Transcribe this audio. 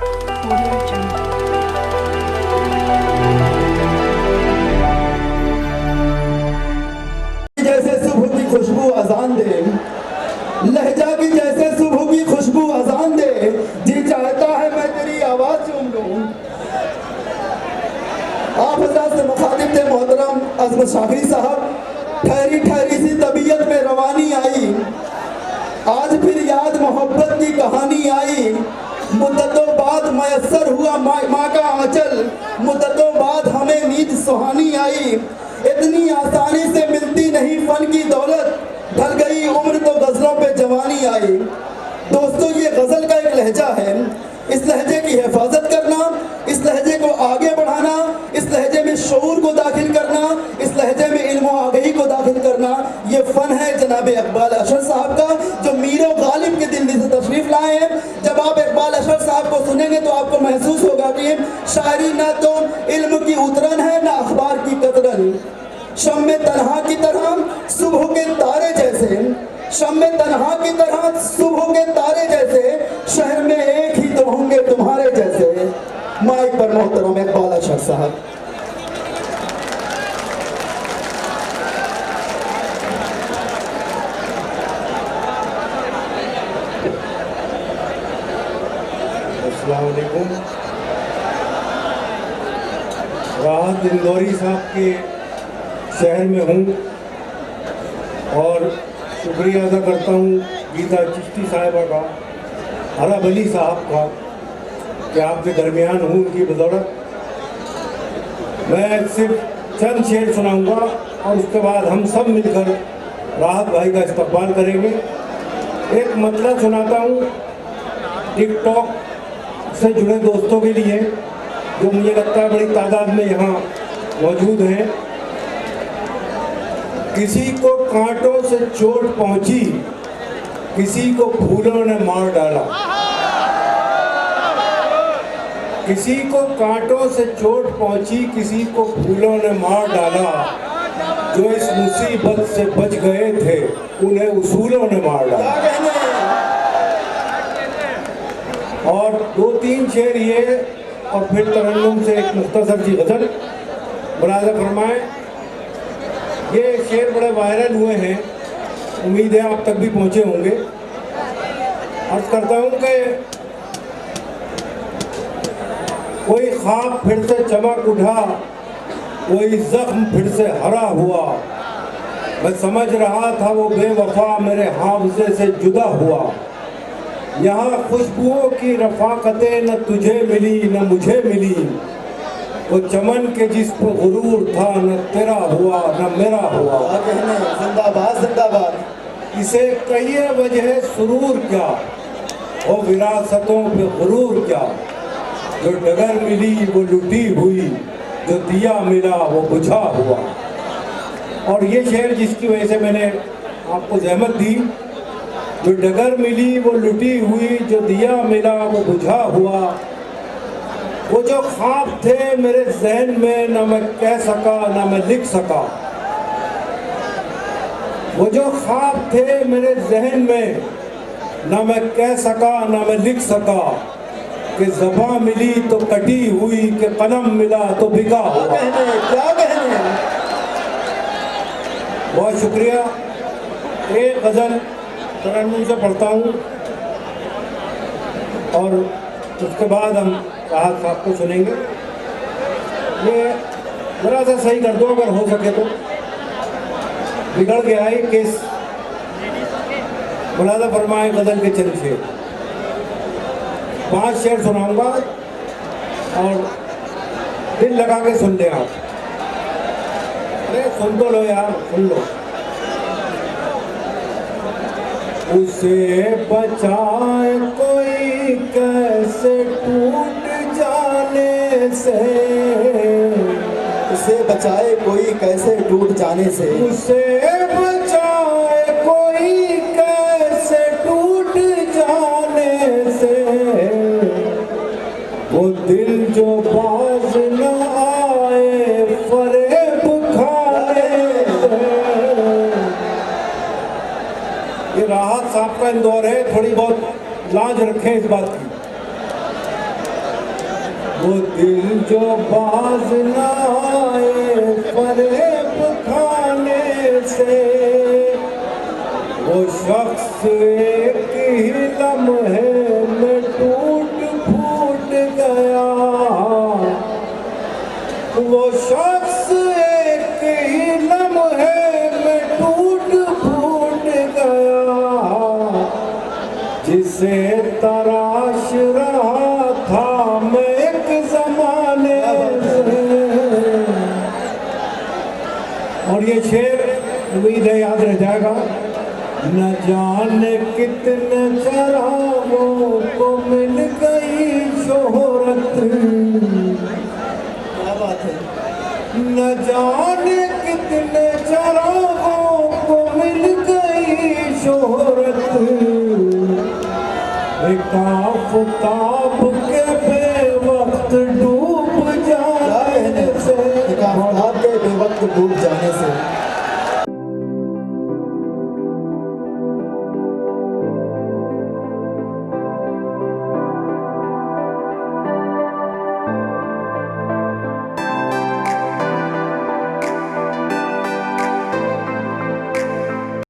Audio Jungle. जैसे सुबह की खुशबू अजान दे, लहजा की जैसे सुबह की खुशबू अजान दे, जी चाहता है मैं तेरी आवाज सुन लूं। आप हजरात से मुखातिब थे मोहतरम अजमत शाफी साहब। ठहरी ठहरी सी तबीयत में रवानी आई, आज फिर याद मोहब्बत की कहानी आई। मुद्दतों बाद मयसर हुआ माँ का आंचल, मुद्दतों बाद हमें नींद सुहानी आई। इतनी आसानी से मिलती नहीं फन की दौलत, ढल गई उम्र तो गजलों पे जवानी आई। दोस्तों, ये गजल का एक लहजा है, इस लहजे की हिफाजत करना, इस लहजे को आगे बढ़ाना, इस लहजे में शऊर को दाखिल करना, इस लहजे में इल्म व आगही को दाखिल करना, ये फन है जनाब इकबाल अशर साहब का, जो मीर गालिब के दिल्ली से तशरीफ लाए हैं। जब आप इकबाल अशर साहब को सुनेंगे तो आपको महसूस होगा कि शायरी ना तो इल्म की उतरन है, ना अखबार की कतरन। शम्मे तन्हा की तरह सुबह के तारे जैसे, शम्मे तन्हा की तरह सुबह के तारे जैसे, शहर में एक ही तो होंगे तुम्हारे जैसे। माइक पर मोहतरम इकबाल अशर साहब। अस्सलाम वालेकुम। राहत इंदौरी साहब के शहर में हूँ और शुक्रिया अदा करता हूँ गीता चिश्ती साहिबा का, अरब अली साहब का, कि आपके दरमियान हूँ उनकी बदौलत। मैं सिर्फ चंद शेर सुनाऊँगा और उसके बाद हम सब मिलकर राहत भाई का इस्तकबाल करेंगे। एक मतलब सुनाता हूँ टिकटॉक से जुड़े दोस्तों के लिए, जो मुझे लगता है बड़ी तादाद में यहाँ मौजूद हैं। किसी को कांटों से चोट पहुंची, किसी को फूलों ने मार डाला। किसी को कांटों से चोट पहुंची, किसी को फूलों ने मार डाला। जो इस मुसीबत से बच गए थे, उन्हें उसूलों ने मार डाला। और दो तीन शेर ये और फिर तरन्नुम से एक मुख्तसर सी गज़ल मुलाज़ा फरमाएं। ये शेर बड़े वायरल हुए हैं, उम्मीद है आप तक भी पहुँचे होंगे। अर्ज़ करता हूँ कि कोई ख्वाब फिर से चमक उठा, कोई जख्म फिर से हरा हुआ। मैं समझ रहा था वो बेवफा मेरे हाफ़ज़े से जुदा हुआ। यहाँ खुशबुओं की रफ़ाक़तें न तुझे मिली न मुझे मिली। वो चमन के जिस पर गुरूर था, न तेरा हुआ न मेरा हुआ। जिंदाबाद जिंदाबाद। इसे कहिए वजह सुरूर क्या, वो विरासतों पे गुरूर क्या। जो डगर मिली वो लुटी हुई, जो दिया मिला वो बुझा हुआ। और ये शेर जिसकी वजह से मैंने आपको जहमत दी, जो डगर मिली वो लुटी हुई, जो दिया मिला वो बुझा हुआ। वो जो ख्वाब थे मेरे जहन में, ना मैं कह सका ना मैं लिख सका। वो जो ख्वाब थे मेरे जहन में, ना मैं कह सका ना मैं लिख सका। कि ज़बां मिली तो कटी हुई, कि कलम मिला तो बिका हुआ। क्या कहने। बहुत शुक्रिया। एक गज़ल तरन्नुम से पढ़ता हूँ और उसके बाद हम राहत साहब को सुनेंगे। ये ज़रा सा सही कर दो अगर हो सके तो, बिगड़ गया है केस। मुलाज़ा फरमाए गज़ल के चंद शेर, 5 शेर सुनाऊंगा और दिल लगा के सुन ले आप। अरे सुन तो लो यार, सुन लो। उसे बचाए कोई कैसे टूट जाने से, उसे बचाए कोई कैसे टूट जाने से। उसे बचाए कोई कैसे टूट जाने से। वो दिल जो बाज न आए फरेब खाने से। ये राहत साहब का इंदौर है, थोड़ी बहुत लाज रखें इस बात की। वो दिल जो बाज ना आए फरेब खाने से, वो शख्स एक ही लम्हे में टूट फूट गया। वो शख्स एक ही लम्हे में टूट फूट गया, जिसे तराश रहा था मैं एक जमाने से। और ये शेर उम्मीद है याद रह जाएगा। न जाने कितने चरागों को मिल गई शोहरत, क्या बात है। न जाने कितने चरागों को मिल गई शोहरत, एक आफताब के बेवक्त डूब जाने से। एक आफताब के बेवक्त डूब